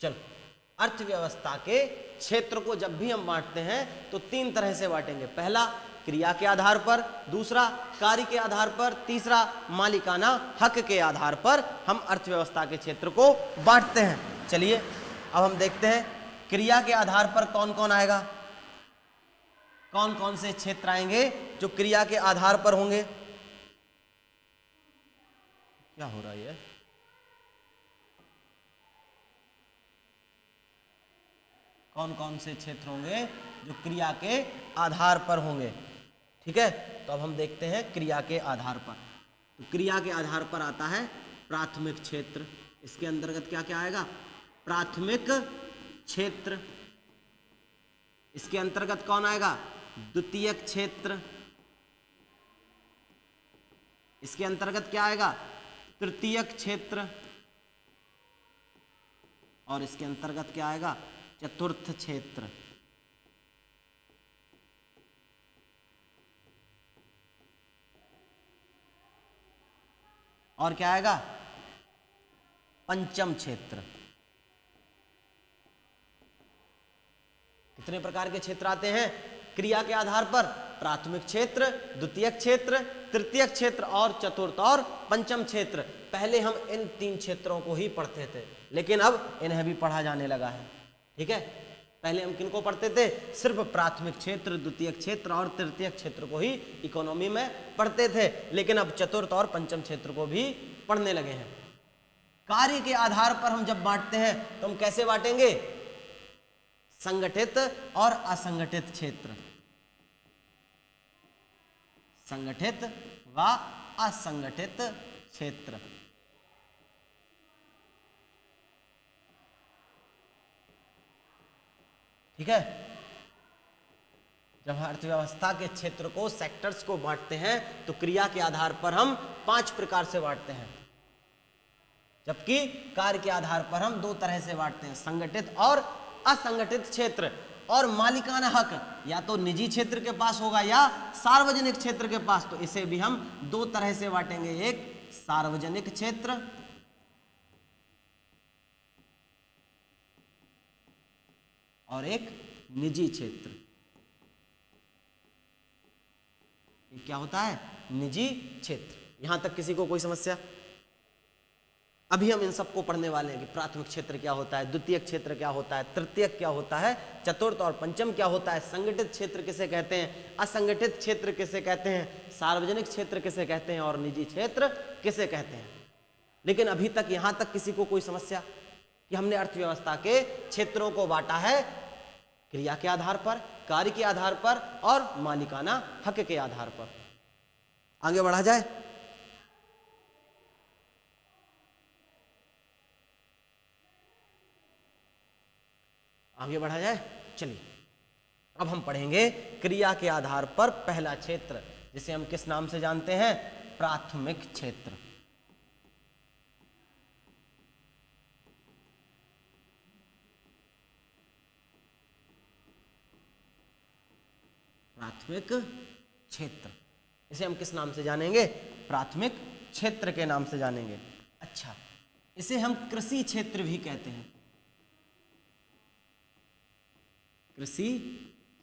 चलो, अर्थव्यवस्था के क्षेत्र को जब भी हम बांटते हैं तो तीन तरह से बांटेंगे। पहला क्रिया के आधार पर, दूसरा कार्य के आधार पर, तीसरा मालिकाना हक के आधार पर हम अर्थव्यवस्था के क्षेत्र को बांटते हैं। चलिए अब हम देखते हैं क्रिया के आधार पर कौन कौन आएगा, कौन कौन से क्षेत्र आएंगे जो क्रिया के आधार पर होंगे। क्या हो रहा है? कौन कौन से क्षेत्र होंगे जो क्रिया के आधार पर होंगे। ठीक है, तो अब हम देखते हैं क्रिया के आधार पर। तो क्रिया के आधार पर आता है प्राथमिक क्षेत्र। इसके अंतर्गत क्या क्या आएगा? प्राथमिक क्षेत्र। इसके अंतर्गत कौन आएगा? द्वितीयक क्षेत्र। इसके अंतर्गत क्या आएगा? तृतीयक क्षेत्र। और इसके अंतर्गत क्या आएगा? चतुर्थ क्षेत्र। और क्या आएगा? पंचम क्षेत्र। कितने प्रकार के क्षेत्र आते हैं क्रिया के आधार पर? प्राथमिक क्षेत्र, द्वितीयक क्षेत्र, तृतीयक क्षेत्र और चतुर्थ और पंचम क्षेत्र। पहले हम इन तीन क्षेत्रों को ही पढ़ते थे, लेकिन अब इन्हें भी पढ़ा जाने लगा है। ठीक है, पहले हम किनको पढ़ते थे? सिर्फ प्राथमिक क्षेत्र, द्वितीयक क्षेत्र और तृतीयक क्षेत्र को ही इकोनॉमी में पढ़ते थे, लेकिन अब चतुर्थ और पंचम क्षेत्र को भी पढ़ने लगे हैं। कार्य के आधार पर हम जब बांटते हैं तो हम कैसे बांटेंगे? संगठित और असंगठित क्षेत्र। संगठित व असंगठित क्षेत्र। ठीक है, जब अर्थव्यवस्था के क्षेत्र को, सेक्टर्स को बांटते हैं तो क्रिया के आधार पर हम 5 प्रकार से बांटते हैं, जबकि कार्य के आधार पर हम 2 तरह से बांटते हैं, संगठित और असंगठित क्षेत्र। और मालिकाना हक या तो निजी क्षेत्र के पास होगा या सार्वजनिक क्षेत्र के पास, तो इसे भी हम 2 तरह से बांटेंगे, एक सार्वजनिक क्षेत्र और एक निजी क्षेत्र। ये क्या होता है? निजी क्षेत्र। यहां तक किसी को कोई समस्या? अभी हम इन सबको पढ़ने वाले हैं कि प्राथमिक क्षेत्र क्या होता है, द्वितीयक क्षेत्र क्या होता है, तृतीयक क्या होता है, चतुर्थ और पंचम क्या होता है, संगठित क्षेत्र किसे कहते हैं, असंगठित क्षेत्र किसे कहते हैं, सार्वजनिक क्षेत्र किसे कहते हैं और निजी क्षेत्र किसे कहते हैं। लेकिन अभी तक यहां तक किसी को कोई समस्या कि हमने अर्थव्यवस्था के क्षेत्रों को बांटा है क्रिया के आधार पर, कार्य के आधार पर और मालिकाना हक के आधार पर। आगे बढ़ा जाए। आगे बढ़ा जाए, चलिए अब हम पढ़ेंगे क्रिया के आधार पर पहला क्षेत्र, जिसे हम किस नाम से जानते हैं? प्राथमिक क्षेत्र। प्राथमिक क्षेत्र, इसे हम किस नाम से जानेंगे? प्राथमिक क्षेत्र के नाम से जानेंगे। अच्छा, इसे हम कृषि क्षेत्र भी कहते हैं, कृषि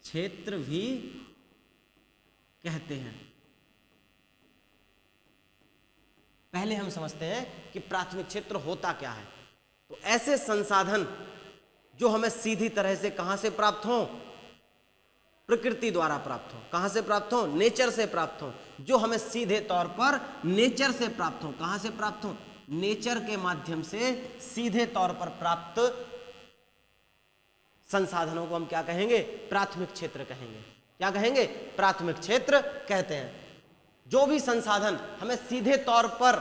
क्षेत्र भी कहते हैं। पहले हम समझते हैं कि प्राथमिक क्षेत्र होता क्या है। तो ऐसे संसाधन जो हमें सीधी तरह से कहां से प्राप्त हो? प्रकृति द्वारा प्राप्त हो। कहां से प्राप्त हो? नेचर से प्राप्त हो। जो हमें सीधे तौर पर नेचर से प्राप्त हो। कहां से प्राप्त हो? नेचर के माध्यम से सीधे तौर पर प्राप्त संसाधनों को हम क्या कहेंगे? प्राथमिक क्षेत्र कहेंगे। क्या कहेंगे? प्राथमिक क्षेत्र कहते हैं। जो भी संसाधन हमें सीधे तौर पर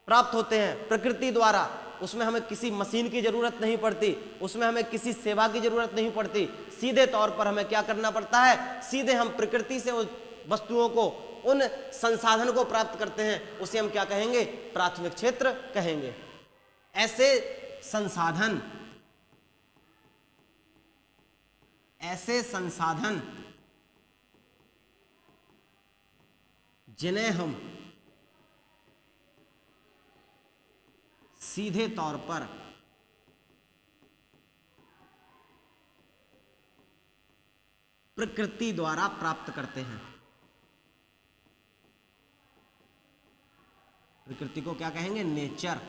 प्राप्त होते हैं प्रकृति द्वारा, उसमें हमें किसी मशीन की जरूरत नहीं पड़ती, उसमें हमें किसी सेवा की जरूरत नहीं पड़ती। सीधे तौर पर हमें क्या करना पड़ता है? सीधे हम प्रकृति से उस वस्तुओं को, उन संसाधन को प्राप्त करते हैं। उसे हम क्या कहेंगे? प्राथमिक क्षेत्र कहेंगे। ऐसे संसाधन, ऐसे संसाधन जिन्हें हम सीधे तौर पर प्रकृति द्वारा प्राप्त करते हैं। प्रकृति को क्या कहेंगे? नेचर।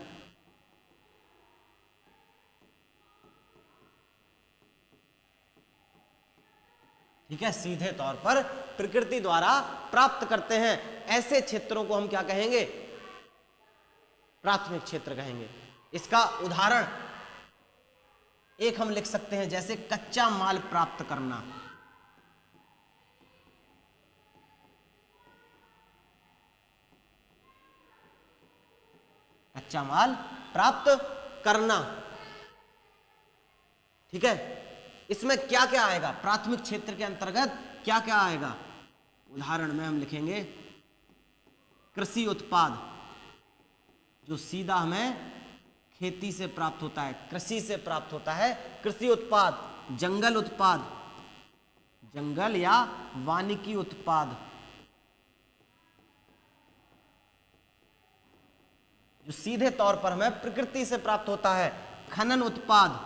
ठीक है, सीधे तौर पर प्रकृति द्वारा प्राप्त करते हैं, ऐसे क्षेत्रों को हम क्या कहेंगे? प्राथमिक क्षेत्र कहेंगे। इसका उदाहरण एक हम लिख सकते हैं, जैसे कच्चा माल प्राप्त करना। कच्चा माल प्राप्त करना, ठीक है। इसमें क्या क्या आएगा? प्राथमिक क्षेत्र के अंतर्गत क्या क्या आएगा? उदाहरण में हम लिखेंगे कृषि उत्पाद, जो सीधा हमें खेती से प्राप्त होता है, कृषि से प्राप्त होता है। कृषि उत्पाद, जंगल उत्पाद, जंगल या वानिकी उत्पाद, जो सीधे तौर पर हमें प्रकृति से प्राप्त होता है। खनन उत्पाद,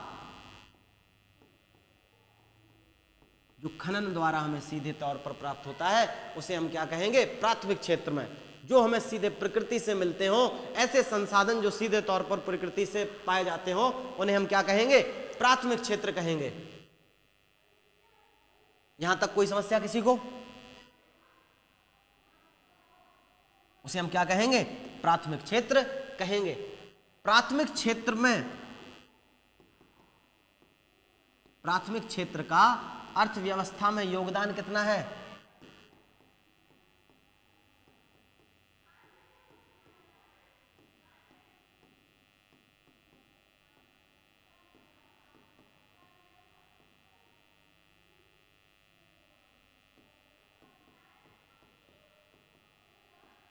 जो खनन द्वारा हमें सीधे तौर पर प्राप्त होता है, उसे हम क्या कहेंगे? प्राथमिक क्षेत्र में। जो हमें सीधे प्रकृति से मिलते हो, ऐसे संसाधन जो सीधे तौर पर प्रकृति से पाए जाते हो, उन्हें हम क्या कहेंगे? प्राथमिक क्षेत्र कहेंगे। यहां तक कोई समस्या किसी को? उसे हम क्या कहेंगे? प्राथमिक क्षेत्र कहेंगे। प्राथमिक क्षेत्र में, प्राथमिक क्षेत्र का अर्थव्यवस्था में योगदान कितना है?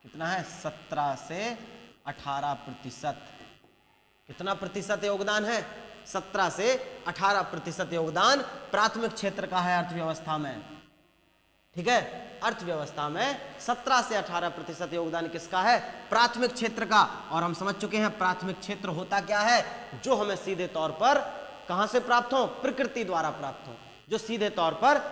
कितना है? 17 से 18%। कितना प्रतिशत योगदान है? 17 से 18% योगदान प्राथमिक क्षेत्र का है अर्थव्यवस्था में। ठीक है, अर्थव्यवस्था में 17 से 18% योगदान किसका है? प्राथमिक क्षेत्र का। और हम समझ चुके हैं प्राथमिक क्षेत्र होता क्या है? जो हमें सीधे तौर पर कहां से प्राप्त हो? प्रकृति द्वारा प्राप्त हो, जो सीधे तौर पर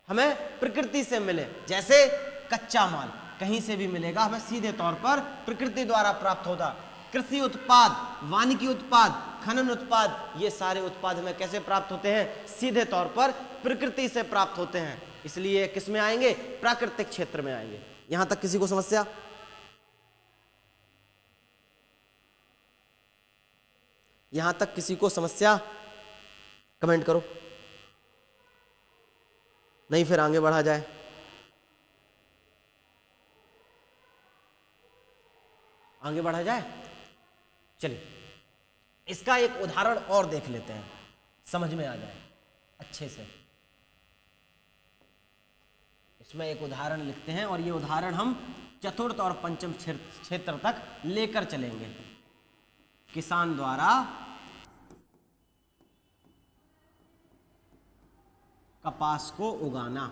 हमें प्रकृति से मिले। जैसे कच्चा माल कहीं से भी मिलेगा, हमें सीधे तौर पर प्रकृति द्वारा प्राप्त होगा। कृषि उत्पाद, वानिकी उत्पाद, खनन उत्पाद, ये सारे उत्पाद हमें कैसे प्राप्त होते हैं? सीधे तौर पर प्रकृति से प्राप्त होते हैं। इसलिए किस में आएंगे? प्राकृतिक क्षेत्र में आएंगे। यहां तक किसी को समस्या? यहां तक किसी को समस्या? कमेंट करो, नहीं फिर आगे बढ़ा जाए। आगे बढ़ा जाए, चलिए इसका एक उदाहरण और देख लेते हैं, समझ में आ जाए अच्छे से। इसमें एक उदाहरण लिखते हैं और ये उदाहरण हम चतुर्थ और पंचम क्षेत्र तक लेकर चलेंगे। किसान द्वारा कपास को उगाना।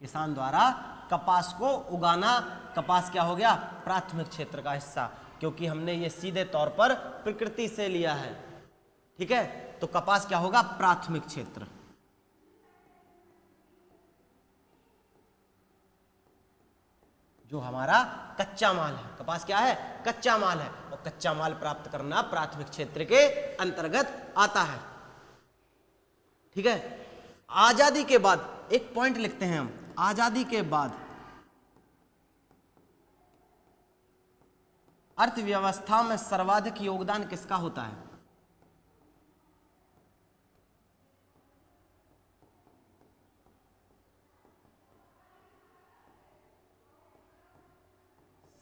किसान द्वारा कपास को उगाना। कपास क्या हो गया? प्राथमिक क्षेत्र का हिस्सा, क्योंकि हमने ये सीधे तौर पर प्रकृति से लिया है। ठीक है, तो कपास क्या होगा? प्राथमिक क्षेत्र। जो हमारा कच्चा माल है, कपास क्या है? कच्चा माल है, और कच्चा माल प्राप्त करना प्राथमिक क्षेत्र के अंतर्गत आता है। ठीक है, आजादी के बाद एक पॉइंट लिखते हैं हम। आजादी के बाद अर्थव्यवस्था में सर्वाधिक योगदान किसका होता है?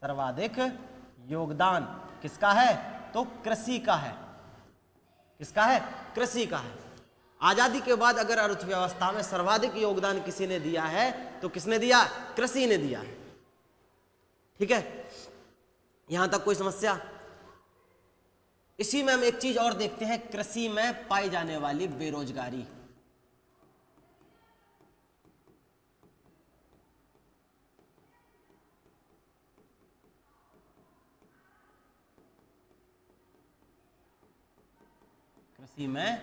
सर्वाधिक योगदान किसका है? तो कृषि का है। किसका है? कृषि का है। आजादी के बाद अगर अर्थव्यवस्था में सर्वाधिक योगदान किसी ने दिया है तो किसने दिया? कृषि ने दिया है। ठीक है, यहां तक कोई समस्या? इसी में हम एक चीज और देखते हैं, कृषि में पाई जाने वाली बेरोजगारी। कृषि में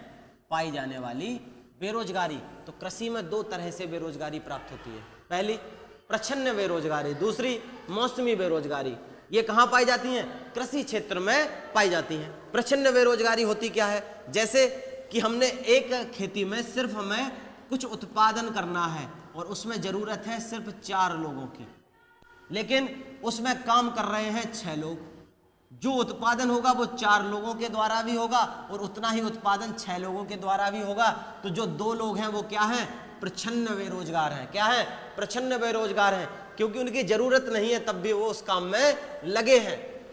पाई जाने वाली बेरोजगारी। तो कृषि में दो तरह से बेरोजगारी प्राप्त होती है, पहली प्रच्छन्न बेरोजगारी, दूसरी मौसमी बेरोजगारी। ये कहाँ पाई जाती हैं? कृषि क्षेत्र में पाई जाती हैं। प्रच्छन्न बेरोजगारी होती क्या है? जैसे कि हमने एक खेती में सिर्फ हमें कुछ उत्पादन करना है और उसमें ज़रूरत है सिर्फ 4 लोगों की, लेकिन उसमें काम कर रहे हैं 6 लोग। जो उत्पादन होगा वो 4 लोगों के द्वारा भी होगा और उतना ही उत्पादन 6 लोगों के द्वारा भी होगा। तो जो 2 लोग हैं वो क्या हैं? प्रच्छन्न बेरोजगार हैं। क्या है? प्रच्छन्न बेरोजगार हैं, क्योंकि उनकी जरूरत नहीं है तब भी वो उस काम में लगे हैं।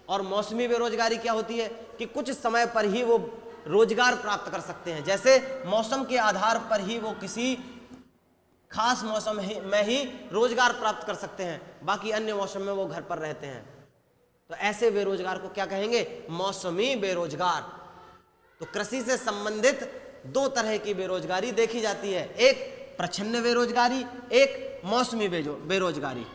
और मौसमी बेरोजगारी क्या होती है कि कुछ समय पर ही वो रोजगार प्राप्त कर सकते हैं, जैसे मौसम के आधार पर ही वो किसी खास मौसम में ही रोजगार प्राप्त कर सकते हैं, बाकी अन्य मौसम में वो घर पर रहते हैं। तो ऐसे बेरोजगार को क्या कहेंगे? मौसमी बेरोजगार। तो कृषि से संबंधित 2 तरह की बेरोजगारी देखी जाती है, एक प्रच्छन्न बेरोजगारी, एक मौसमी बेरोजगारी।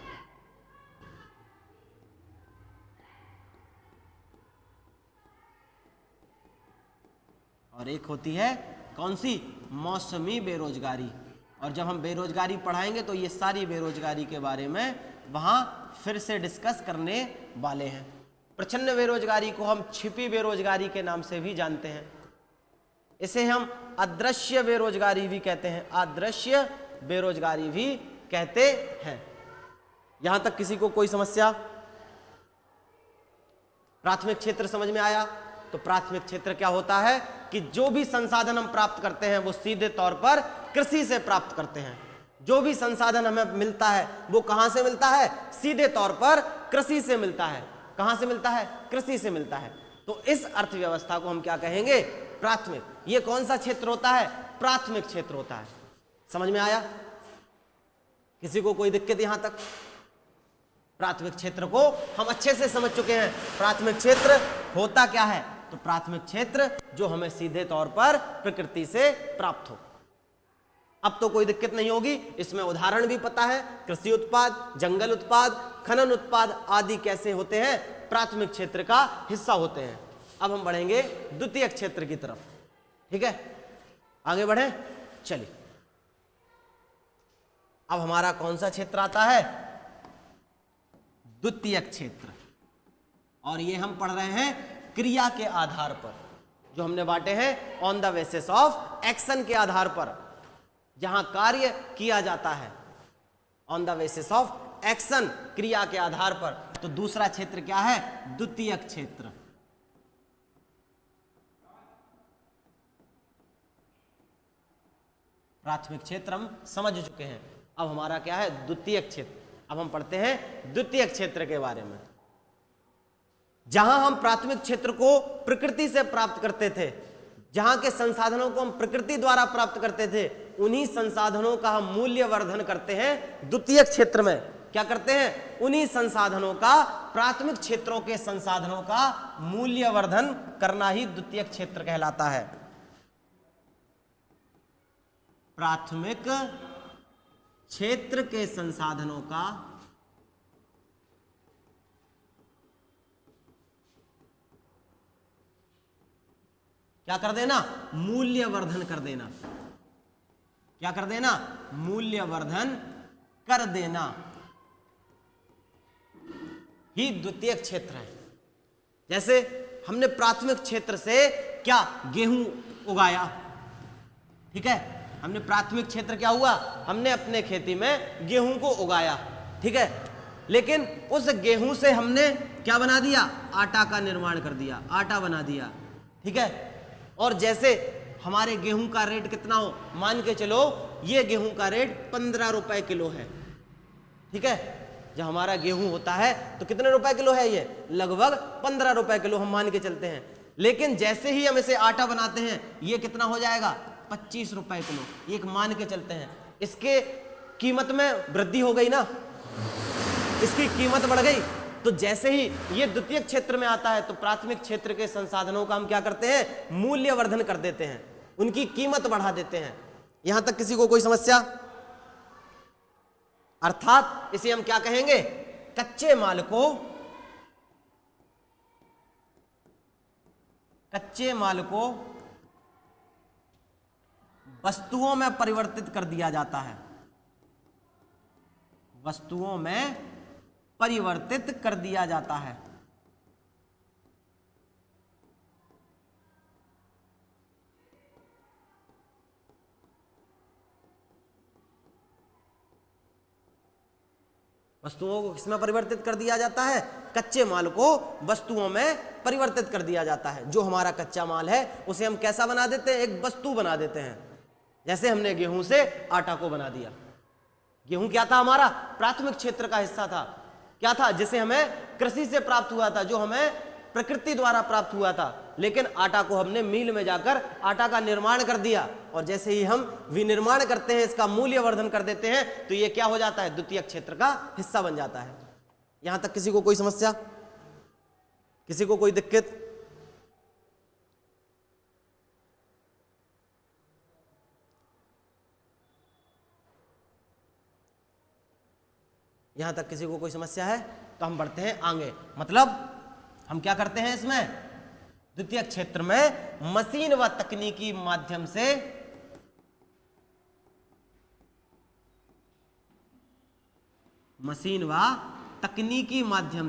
और एक होती है कौन सी? मौसमी बेरोजगारी। और जब हम बेरोजगारी पढ़ाएंगे तो ये सारी बेरोजगारी के बारे में वहां फिर से डिस्कस करने वाले हैं। प्रच्छन्न बेरोजगारी को हम छिपी बेरोजगारी के नाम से भी जानते हैं। इसे हम अदृश्य बेरोजगारी भी कहते हैं, अदृश्य बेरोजगारी भी कहते हैं। यहां तक किसी को कोई समस्या? प्राथमिक क्षेत्र समझ में आया? तो प्राथमिक क्षेत्र क्या होता है कि जो भी संसाधन हम प्राप्त करते हैं वो सीधे तौर पर कृषि से प्राप्त करते हैं। जो भी संसाधन हमें मिलता है वो कहां से मिलता है? सीधे तौर पर कृषि से मिलता है। कहां से मिलता है? कृषि से मिलता है। तो इस अर्थव्यवस्था को हम क्या कहेंगे? प्राथमिक। ये कौन सा क्षेत्र होता है? प्राथमिक क्षेत्र होता है। समझ में आया? किसी को कोई दिक्कत यहां तक? प्राथमिक क्षेत्र को हम अच्छे से समझ चुके हैं। प्राथमिक क्षेत्र होता क्या है? तो प्राथमिक क्षेत्र जो हमें सीधे तौर पर प्रकृति से प्राप्त हो। अब तो कोई दिक्कत नहीं होगी, इसमें उदाहरण भी पता है। कृषि उत्पाद, जंगल उत्पाद, खनन उत्पाद आदि कैसे होते हैं? प्राथमिक क्षेत्र का हिस्सा होते हैं। अब हम बढ़ेंगे द्वितीयक क्षेत्र की तरफ। ठीक है, आगे बढ़े, चलिए। अब हमारा कौन सा क्षेत्र आता है? द्वितीयक क्षेत्र। और ये हम पढ़ रहे हैं क्रिया के आधार पर, जो हमने बांटे हैं on the basis of action के आधार पर, जहां कार्य किया जाता है on the basis of action, क्रिया के आधार पर। तो दूसरा क्षेत्र क्या है? द्वितीयक क्षेत्र। प्राथमिक क्षेत्र हम समझ चुके हैं। अब हमारा क्या है? द्वितीयक क्षेत्र। अब हम पढ़ते हैं द्वितीयक क्षेत्र के बारे में, जहां हम प्राथमिक क्षेत्र को प्रकृति से प्राप्त करते थे, जहां के संसाधनों को हम प्रकृति द्वारा प्राप्त करते थे, उन्हीं संसाधनों का हम मूल्य वर्धन करते हैं द्वितीयक क्षेत्र में। क्या करते हैं? उन्हीं संसाधनों का, प्राथमिक क्षेत्रों के संसाधनों का मूल्य वर्धन करना ही द्वितीयक क्षेत्र कहलाता है। प्राथमिक क्षेत्र के संसाधनों का क्या कर देना? मूल्य वर्धन कर देना। क्या कर देना? मूल्य वर्धन कर देना ही द्वितीयक क्षेत्र है। जैसे हमने प्राथमिक क्षेत्र से क्या? गेहूं उगाया। ठीक है, हमने प्राथमिक क्षेत्र क्या हुआ? हमने अपने खेती में गेहूं को उगाया। ठीक है, लेकिन उस गेहूं से हमने क्या बना दिया? आटा का निर्माण कर दिया, आटा बना दिया। ठीक है, और जैसे हमारे गेहूं का रेट कितना हो, मान के चलो ये गेहूं का रेट 15 रुपए किलो है। ठीक है, जब हमारा गेहूं होता है तो कितने रुपए किलो है? ये लगभग 15 रुपए किलो हम मान के चलते हैं। लेकिन जैसे ही हम इसे आटा बनाते हैं ये कितना हो जाएगा? 25 रुपए किलो, एक मान के चलते हैं। इसके कीमत में वृद्धि हो गई ना, इसकी कीमत बढ़ गई। तो जैसे ही ये द्वितीयक क्षेत्र में आता है तो प्राथमिक क्षेत्र के संसाधनों का हम क्या करते हैं? मूल्य वर्धन कर देते हैं, उनकी कीमत बढ़ा देते हैं। यहां तक किसी को कोई समस्या? अर्थात इसे हम क्या कहेंगे? कच्चे माल को वस्तुओं में परिवर्तित कर दिया जाता है, वस्तुओं में परिवर्तित कर दिया जाता है। वस्तुओं को किसमें परिवर्तित कर दिया जाता है? कच्चे माल को वस्तुओं में परिवर्तित कर दिया जाता है। जो हमारा कच्चा माल है उसे हम कैसा बना देते हैं? एक वस्तु बना देते हैं। जैसे हमने गेहूं से आटा को बना दिया। गेहूं क्या था? हमारा प्राथमिक क्षेत्र का हिस्सा था। क्या था? जिसे हमें कृषि से प्राप्त हुआ था, जो हमें प्रकृति द्वारा प्राप्त हुआ था। लेकिन आटा को हमने मील में जाकर आटा का निर्माण कर दिया, और जैसे ही हम विनिर्माण करते हैं, इसका मूल्य वर्धन कर देते हैं, तो ये क्या हो जाता है? द्वितीयक क्षेत्र का हिस्सा बन जाता है। यहां तक किसी को कोई समस्या, किसी को कोई दिक्कत? यहां तक किसी को कोई समस्या है तो हम बढ़ते हैं आगे। मतलब हम क्या करते हैं इसमें? द्वितीयक क्षेत्र में मशीन व तकनीकी माध्यम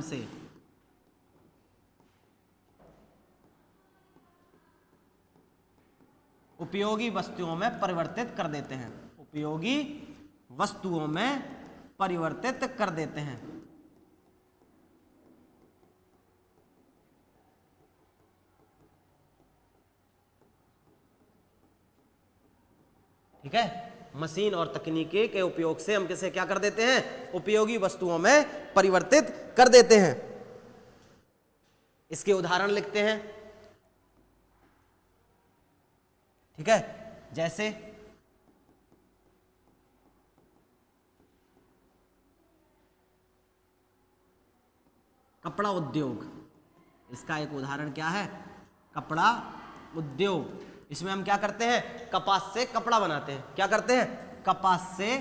से उपयोगी वस्तुओं में परिवर्तित कर देते हैं। उपयोगी वस्तुओं में परिवर्तित कर देते हैं। ठीक है? मशीन और तकनीकी के उपयोग से हम किसे क्या कर देते हैं? उपयोगी वस्तुओं में परिवर्तित कर देते हैं। इसके उदाहरण लिखते हैं। ठीक है? जैसे कपड़ा उद्योग, इसका एक उदाहरण क्या है? कपड़ा उद्योग। इसमें हम क्या करते हैं? कपास से कपड़ा बनाते हैं। क्या करते हैं? कपास से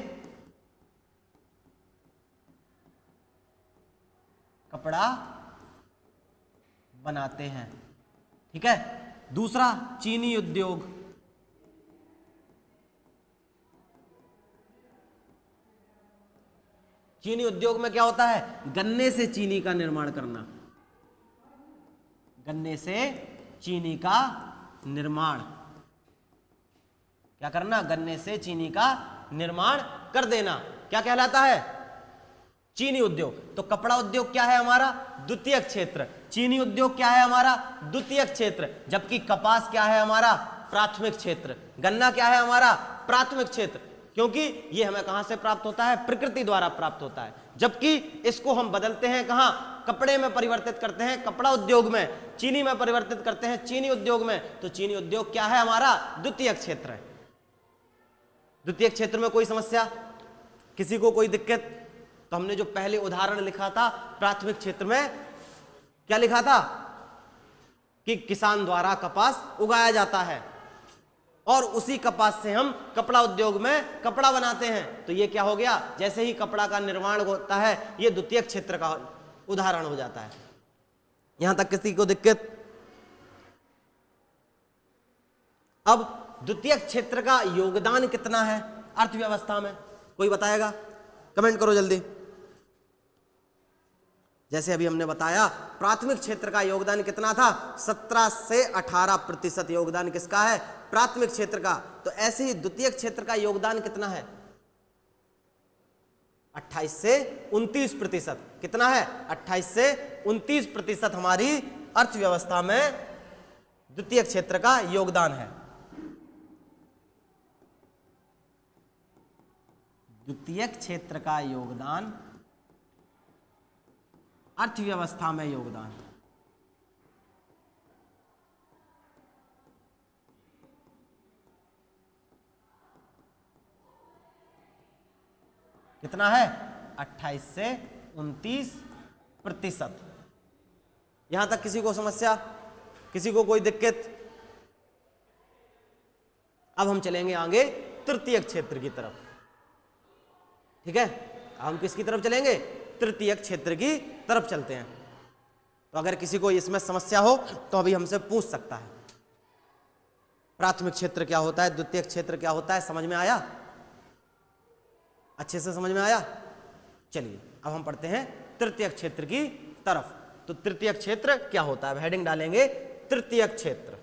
कपड़ा बनाते हैं। ठीक है? दूसरा चीनी उद्योग। चीनी उद्योग में क्या होता है? गन्ने से चीनी का निर्माण करना। गन्ने से चीनी का निर्माण क्या करना? गन्ने से चीनी का निर्माण कर देना। क्या कहलाता है? चीनी उद्योग। तो कपड़ा उद्योग क्या है हमारा? द्वितीयक क्षेत्र। चीनी उद्योग क्या है हमारा? द्वितीयक क्षेत्र। जबकि कपास क्या है हमारा? प्राथमिक क्षेत्र। गन्ना क्या है हमारा? प्राथमिक क्षेत्र। क्योंकि ये हमें कहां से प्राप्त होता है? प्रकृति द्वारा प्राप्त होता है। जबकि इसको हम बदलते हैं कहां? कपड़े में परिवर्तित करते हैं, कपड़ा उद्योग में। चीनी में परिवर्तित करते हैं, चीनी उद्योग में। तो चीनी उद्योग क्या है हमारा? द्वितीयक क्षेत्र है। द्वितीयक क्षेत्र में कोई समस्या, किसी को कोई दिक्कत? तो हमने जो पहले उदाहरण लिखा था प्राथमिक क्षेत्र में, क्या लिखा था? कि किसान द्वारा कपास उगाया जाता है और उसी कपास से हम कपड़ा उद्योग में कपड़ा बनाते हैं। तो ये क्या हो गया? जैसे ही कपड़ा का निर्माण होता है, ये द्वितीयक क्षेत्र का उदाहरण हो जाता है। यहां तक किसी को दिक्कत? अब द्वितीयक क्षेत्र का योगदान कितना है अर्थव्यवस्था में? कोई बताएगा? कमेंट करो जल्दी। जैसे अभी हमने बताया प्राथमिक क्षेत्र का योगदान कितना था? 17 से 18% योगदान किसका है? प्राथमिक क्षेत्र का। तो ऐसे ही द्वितीयक क्षेत्र का योगदान कितना है? 28 से 29%। कितना है? 28 से 29% हमारी अर्थव्यवस्था में द्वितीयक क्षेत्र का योगदान है। द्वितीयक क्षेत्र का योगदान, अर्थव्यवस्था में योगदान। कितना है? 28 से 29%। यहां तक किसी को समस्या, किसी को कोई दिक्कत? अब हम चलेंगे आगे तृतीयक क्षेत्र की तरफ। ठीक है? हम किसकी तरफ चलेंगे? तृतीयक क्षेत्र की तरफ चलते हैं। तो अगर किसी को इसमें समस्या हो तो अभी हमसे पूछ सकता है। प्राथमिक क्षेत्र क्या होता है, द्वितीयक क्षेत्र क्या होता है, समझ में आया? अच्छे से समझ में आया? चलिए अब हम पढ़ते हैं तृतीयक क्षेत्र की तरफ। तो तृतीयक क्षेत्र क्या होता है, हेडिंग डालेंगे तृतीयक क्षेत्र।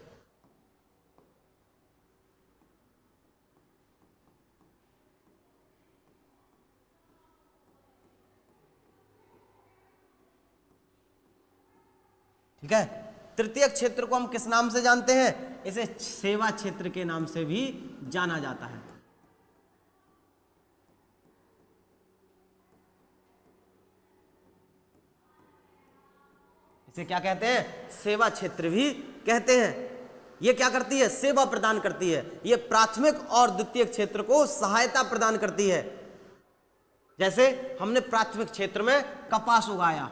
ठीक है, तृतीयक क्षेत्र को हम किस नाम से जानते हैं? इसे सेवा क्षेत्र के नाम से भी जाना जाता है। इसे क्या कहते हैं? सेवा क्षेत्र भी कहते हैं। ये क्या करती है? सेवा प्रदान करती है। ये प्राथमिक और द्वितीयक क्षेत्र को सहायता प्रदान करती है। जैसे हमने प्राथमिक क्षेत्र में कपास उगाया,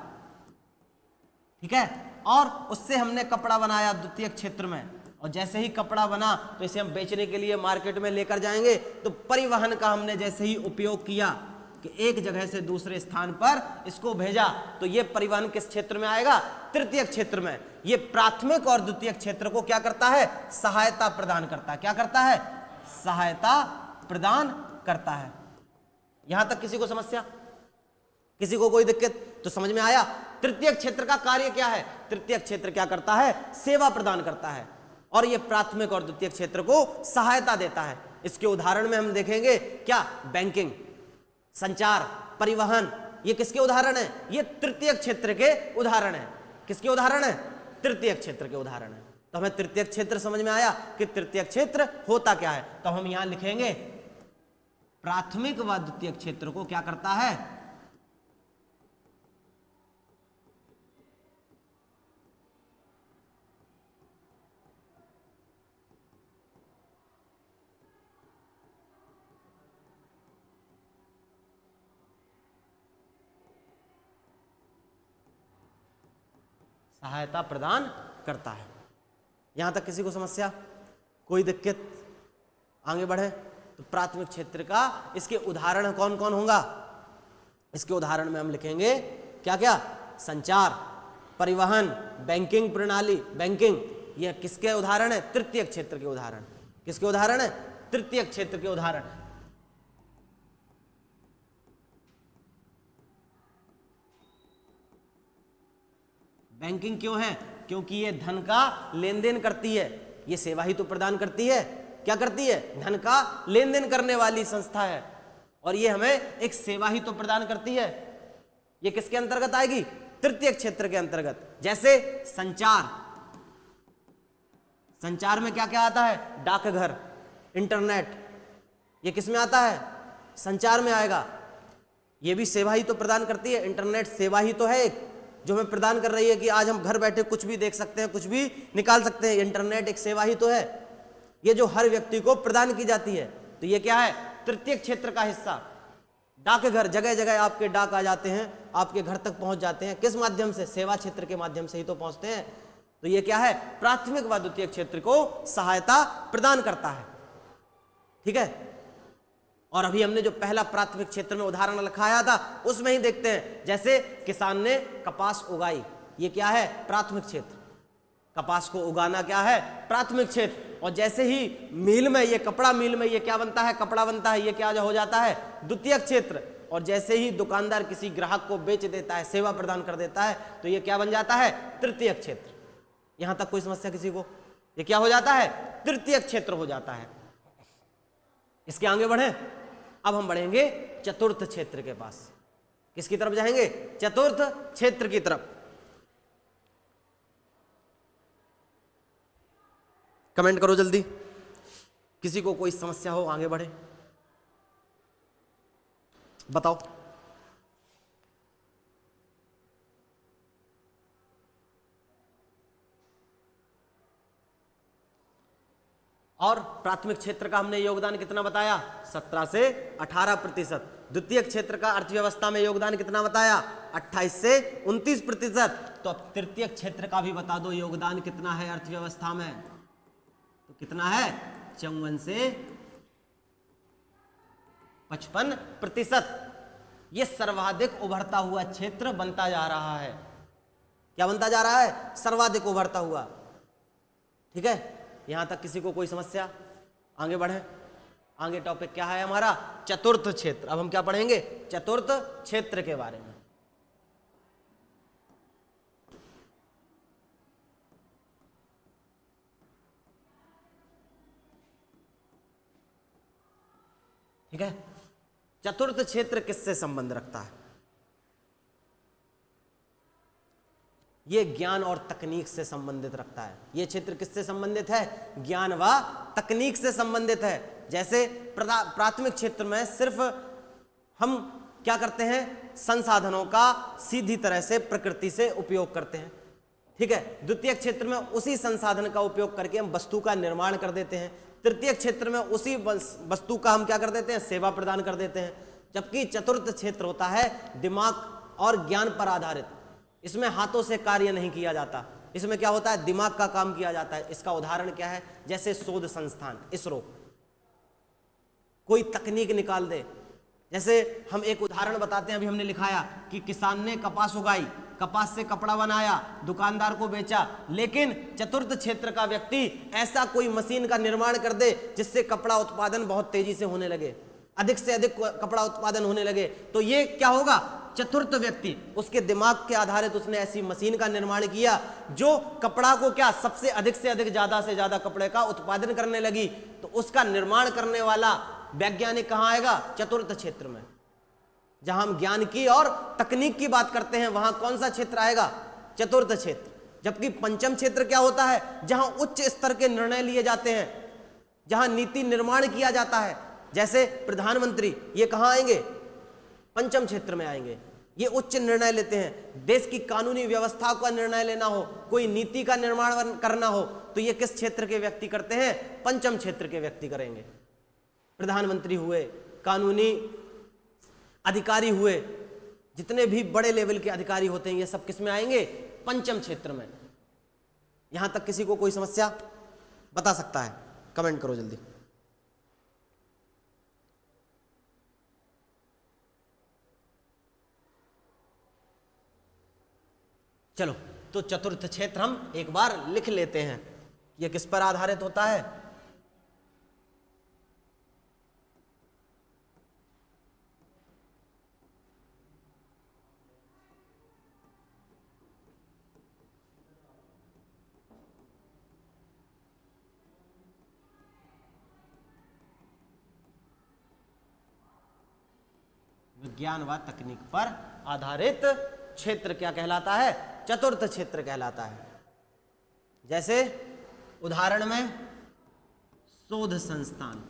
ठीक है, और उससे हमने कपड़ा बनाया द्वितीयक क्षेत्र में, और जैसे ही कपड़ा बना तो इसे हम बेचने के लिए मार्केट में लेकर जाएंगे। तो परिवहन का हमने जैसे ही उपयोग किया कि एक जगह से दूसरे स्थान पर इसको भेजा, तो ये परिवहन किस क्षेत्र में आएगा? तृतीयक क्षेत्र में। ये प्राथमिक और द्वितीयक क्षेत्र को क्या करता है? सहायता प्रदान करता है। क्या करता है? सहायता प्रदान करता है। यहां तक किसी को समस्या, किसी को कोई दिक्कत? तो समझ में आया तृतीयक क्षेत्र का कार्य क्या है। तृतीयक क्षेत्र क्या करता है? सेवा प्रदान करता है, और यह प्राथमिक और द्वितीयक क्षेत्र को सहायता देता है। इसके उदाहरण में हम देखेंगे क्या? बैंकिंग, संचार, परिवहन, ये किसके उदाहरण है? ये तृतीयक क्षेत्र के उदाहरण है। किसके उदाहरण है? तृतीयक क्षेत्र के उदाहरण है। तो हमें तृतीयक क्षेत्र समझ में आया कि तृतीयक क्षेत्र होता क्या है। तो हम यहां लिखेंगे प्राथमिक व द्वितीयक क्षेत्र को क्या करता है? सहायता प्रदान करता है। यहां तक किसी को समस्या, कोई दिक्कत? आगे बढ़े तो प्राथमिक क्षेत्र का इसके उदाहरण कौन कौन होगा? इसके उदाहरण में हम लिखेंगे क्या क्या? संचार, परिवहन, बैंकिंग प्रणाली। बैंकिंग ये किसके उदाहरण है? तृतीयक क्षेत्र के उदाहरण। किसके उदाहरण है? तृतीयक क्षेत्र के उदाहरण। बैंकिंग क्यों है? क्योंकि ये धन का लेन देन करती है। ये सेवा ही तो प्रदान करती है। क्या करती है? धन का लेन देन करने वाली संस्था है, और ये हमें एक सेवा ही तो प्रदान करती है। ये किसके अंतर्गत आएगी? तृतीयक क्षेत्र के अंतर्गत। जैसे संचार, संचार में क्या क्या आता है? डाकघर, इंटरनेट, ये किस में आता है? संचार में आएगा। ये भी सेवा ही तो प्रदान करती है। इंटरनेट सेवा ही तो है एक, जो हमें प्रदान कर रही है कि आज हम घर बैठे कुछ भी देख सकते हैं, कुछ भी निकाल सकते हैं। इंटरनेट एक सेवा ही तो है, ये जो हर व्यक्ति को प्रदान की जाती है। तो ये क्या है? तृतीयक क्षेत्र का हिस्सा। डाकघर, जगह जगह आपके डाक आ जाते हैं, आपके घर तक पहुंच जाते हैं। किस माध्यम से? सेवा क्षेत्र के माध्यम से ही तो पहुंचते हैं। तो ये क्या है? प्राथमिक व द्वितीयक क्षेत्र को सहायता प्रदान करता है। ठीक है, और अभी हमने जो पहला प्राथमिक क्षेत्र में उदाहरण लिखाया था उसमें ही देखते हैं। जैसे किसान ने कपास उगाई, ये क्या है? प्राथमिक क्षेत्र। कपास को उगाना क्या है? प्राथमिक क्षेत्र। और जैसे ही मिल में, ये कपड़ा मिल में ये क्या बनता है? कपड़ा बनता है, ये क्या हो जाता है? द्वितीयक क्षेत्र। और जैसे ही दुकानदार किसी ग्राहक को बेच देता है, सेवा प्रदान कर देता है, तो ये क्या बन जाता है? तृतीयक क्षेत्र। यहां तक कोई समस्या किसी को? ये क्या हो जाता है? तृतीयक क्षेत्र हो जाता है। इसके आगे बढ़े, अब हम बढ़ेंगे चतुर्थ क्षेत्र के पास। किसकी तरफ जाएंगे? चतुर्थ क्षेत्र की तरफ। कमेंट करो जल्दी, किसी को कोई समस्या हो, आगे बढ़े, बताओ। और प्राथमिक क्षेत्र का हमने योगदान कितना बताया? 17 से 18%। द्वितीयक क्षेत्र का अर्थव्यवस्था में योगदान कितना बताया? 28 से 29%। तो अब तृतीयक क्षेत्र का भी बता दो योगदान कितना है अर्थव्यवस्था में? तो कितना है? 54 से 55%। यह सर्वाधिक उभरता हुआ क्षेत्र बनता जा रहा है। क्या बनता जा रहा है? सर्वाधिक उभरता हुआ। ठीक है, यहां तक किसी को कोई समस्या? आगे बढ़े। आगे टॉपिक क्या है हमारा? चतुर्थ क्षेत्र। अब हम क्या पढ़ेंगे? चतुर्थ क्षेत्र के बारे में। ठीक है, चतुर्थ क्षेत्र किससे संबंध रखता है? ये ज्ञान और तकनीक से संबंधित रखता है। ये क्षेत्र किससे संबंधित है? ज्ञान व तकनीक से संबंधित है। जैसे प्राथमिक क्षेत्र में सिर्फ हम क्या करते हैं? संसाधनों का सीधी तरह से प्रकृति से उपयोग करते हैं। ठीक है, द्वितीय क्षेत्र में उसी संसाधन का उपयोग करके हम वस्तु का निर्माण कर देते हैं। तृतीय क्षेत्र में उसी वस्तु का हम क्या कर देते हैं? सेवा प्रदान कर देते हैं। जबकि चतुर्थ क्षेत्र होता है दिमाग और ज्ञान पर आधारित। इसमें हाथों से कार्य नहीं किया जाता, इसमें क्या होता है? दिमाग का काम किया जाता है। इसका उदाहरण क्या है? जैसे शोध संस्थान, इसरो कोई तकनीक निकाल दे। जैसे हम एक उदाहरण बताते हैं, अभी हमने लिखाया कि किसान ने कपास उगाई, कपास से कपड़ा बनाया, दुकानदार को बेचा। लेकिन चतुर्थ क्षेत्र का व्यक्ति ऐसा कोई मशीन का निर्माण कर दे जिससे कपड़ा उत्पादन बहुत तेजी से होने लगे, अधिक से अधिक कपड़ा उत्पादन होने लगे, तो ये क्या होगा? चतुर्थ व्यक्ति, उसके दिमाग के आधारित उसने ऐसी मशीन का निर्माण किया जो कपड़ा को क्या सबसे अधिक से अधिक, ज्यादा से ज्यादा कपड़े का उत्पादन करने लगी। तो उसका निर्माण करने वाला वैज्ञानिक कहाँ आएगा? चतुर्थ क्षेत्र में। जहां हम ज्ञान की और तकनीक की बात करते हैं वहां कौन सा क्षेत्र आएगा? चतुर्थ क्षेत्र। जबकि पंचम क्षेत्र क्या होता है? जहां उच्च स्तर के निर्णय लिए जाते हैं, जहां नीति निर्माण किया जाता है। जैसे प्रधानमंत्री, ये कहां आएंगे? पंचम क्षेत्र में आएंगे। ये उच्च निर्णय लेते हैं। देश की कानूनी व्यवस्था का निर्णय लेना हो, कोई नीति का निर्माण करना हो, तो ये किस क्षेत्र के व्यक्ति करते हैं? पंचम क्षेत्र के व्यक्ति करेंगे। प्रधानमंत्री हुए, कानूनी अधिकारी हुए, जितने भी बड़े लेवल के अधिकारी होते हैं, ये सब किस में आएंगे? पंचम क्षेत्र में। यहां तक किसी को कोई समस्या? बता सकता है, कमेंट करो जल्दी। चलो, तो चतुर्थ क्षेत्र हम एक बार लिख लेते हैं। यह किस पर आधारित होता है? विज्ञान व तकनीक पर आधारित क्षेत्र क्या कहलाता है? चतुर्थ क्षेत्र कहलाता है। जैसे उदाहरण में शोध संस्थान,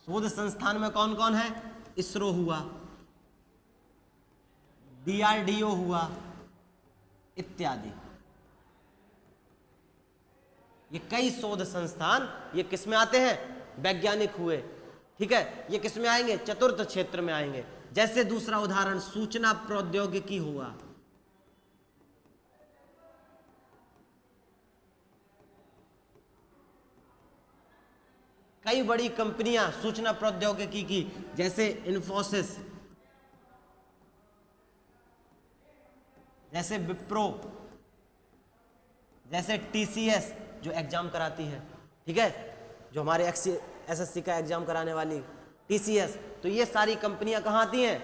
शोध संस्थान में कौन कौन है? इसरो हुआ, DRDO हुआ, इत्यादि। ये कई शोध संस्थान ये किस में आते हैं? वैज्ञानिक हुए। ठीक है, ये किस में आएंगे? चतुर्थ क्षेत्र में आएंगे। जैसे दूसरा उदाहरण सूचना प्रौद्योगिकी हुआ, कई बड़ी कंपनियां सूचना प्रौद्योगिकी की, जैसे इन्फोसिस, जैसे विप्रो, जैसे TCS जो एग्जाम कराती है। ठीक है, जो हमारे SSC का एग्जाम कराने वाली TCS, तो ये सारी कंपनियां कहाँ आती हैं?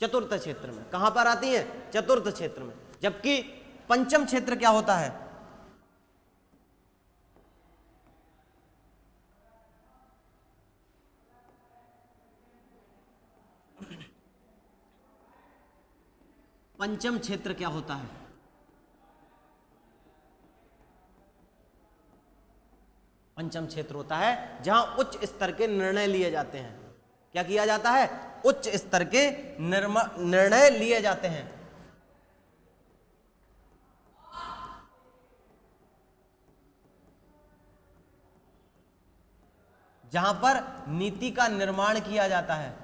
चतुर्थ क्षेत्र में। कहां पर आती हैं? चतुर्थ क्षेत्र में। जबकि पंचम क्षेत्र क्या होता है? पंचम क्षेत्र क्या होता है? पंचम क्षेत्र होता है जहां उच्च स्तर के निर्णय लिए जाते हैं। क्या किया जाता है? उच्च स्तर के निर्णय लिए जाते हैं। जहां पर नीति का निर्माण किया जाता है।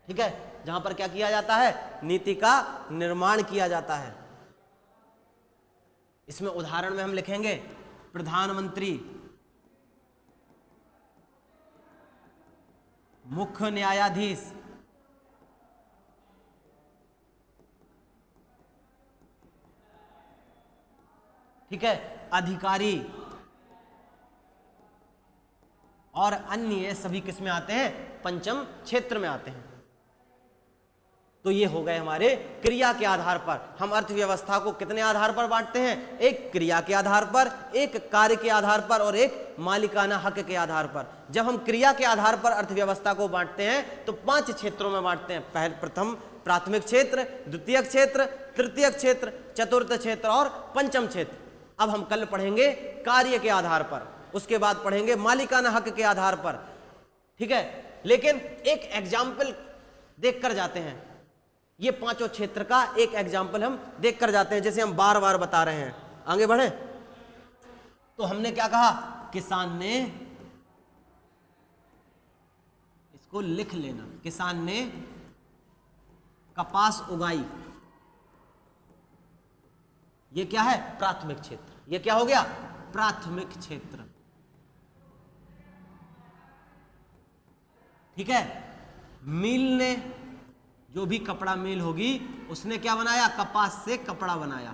ठीक है, जहां पर क्या किया जाता है? नीति का निर्माण किया जाता है। इसमें उदाहरण में हम लिखेंगे प्रधानमंत्री, मुख्य न्यायाधीश, ठीक है, अधिकारी और अन्य, ये सभी किस में आते हैं? पंचम क्षेत्र में आते हैं। तो ये हो गए हमारे क्रिया के आधार पर। हम अर्थव्यवस्था को कितने आधार पर बांटते हैं? एक क्रिया के आधार पर, एक कार्य के आधार पर और एक मालिकाना हक के आधार पर। जब हम क्रिया के आधार पर अर्थव्यवस्था को बांटते हैं तो 5 क्षेत्रों में बांटते हैं। प्रथम प्राथमिक क्षेत्र, द्वितीयक क्षेत्र, तृतीयक क्षेत्र, चतुर्थ क्षेत्र और पंचम क्षेत्र। अब हम कल पढ़ेंगे कार्य के आधार पर, उसके बाद पढ़ेंगे मालिकाना हक के आधार पर, ठीक है। लेकिन एक एग्जाम्पल देख कर जाते हैं, ये 5 क्षेत्र का एक एग्जाम्पल हम देख कर जाते हैं, जैसे हम बार बार बता रहे हैं। आगे बढ़े तो हमने क्या कहा? किसान ने, इसको लिख लेना, किसान ने कपास उगाई, ये क्या है? प्राथमिक क्षेत्र। ये क्या हो गया? प्राथमिक क्षेत्र, ठीक है। मिल ने, जो भी कपड़ा मिल होगी, उसने क्या बनाया? कपास से कपड़ा बनाया।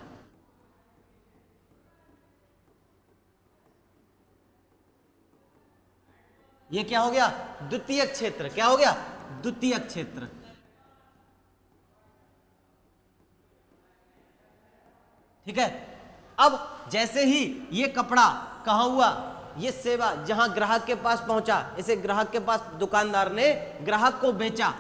ये क्या हो गया? द्वितीयक क्षेत्र। क्या हो गया? द्वितीयक क्षेत्र, ठीक है। अब जैसे ही ये कपड़ा कहां हुआ? ये सेवा जहां ग्राहक के पास पहुंचा, इसे ग्राहक के पास दुकानदार ने ग्राहक को बेचा,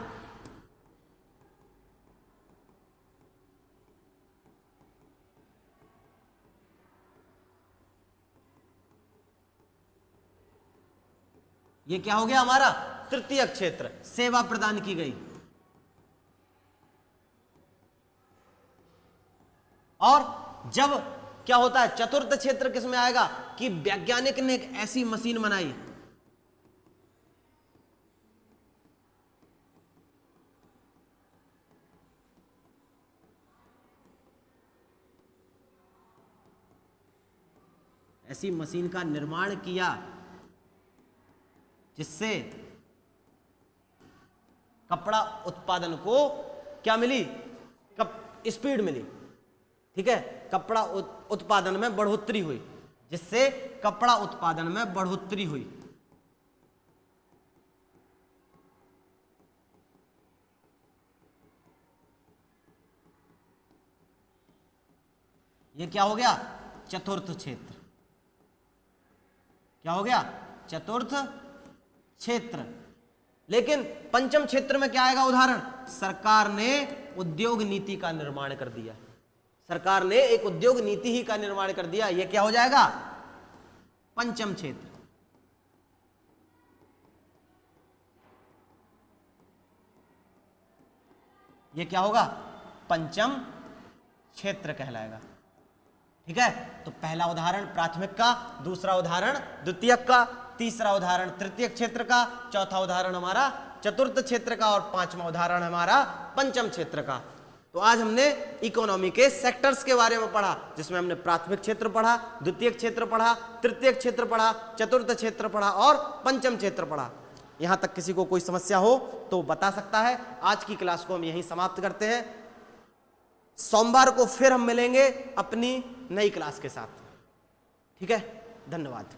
ये क्या हो गया हमारा? तृतीयक क्षेत्र, सेवा प्रदान की गई। और जब क्या होता है? चतुर्थ क्षेत्र किस में आएगा? कि वैज्ञानिक ने एक ऐसी मशीन बनाई, ऐसी मशीन का निर्माण किया जिससे कपड़ा उत्पादन को क्या मिली? स्पीड मिली, ठीक है। कपड़ा उत्पादन में बढ़ोतरी हुई, जिससे कपड़ा उत्पादन में बढ़ोतरी हुई। ये क्या हो गया? चतुर्थ क्षेत्र। क्या हो गया? चतुर्थ क्षेत्र। लेकिन पंचम क्षेत्र में क्या आएगा? उदाहरण, सरकार ने उद्योग नीति का निर्माण कर दिया। सरकार ने एक उद्योग नीति ही का निर्माण कर दिया, यह क्या हो जाएगा? पंचम क्षेत्र। यह क्या होगा? पंचम क्षेत्र कहलाएगा, ठीक है। तो पहला उदाहरण प्राथमिक का, दूसरा उदाहरण द्वितीयक का, तीसरा उदाहरण तृतीयक क्षेत्र का, चौथा उदाहरण हमारा चतुर्थ क्षेत्र का और पांचवा उदाहरण हमारा पंचम क्षेत्र का। तो आज हमने इकोनॉमी के सेक्टर्स के बारे में पढ़ा, जिसमें हमने प्राथमिक क्षेत्र पढ़ा, द्वितीयक क्षेत्र पढ़ा, तृतीयक क्षेत्र पढ़ा, चतुर्थ क्षेत्र पढ़ा और पंचम क्षेत्र पढ़ा। यहां तक किसी को कोई समस्या हो तो बता सकता है। आज की क्लास को हम यहीं समाप्त करते हैं। सोमवार को फिर हम मिलेंगे अपनी नई क्लास के साथ, ठीक है। धन्यवाद।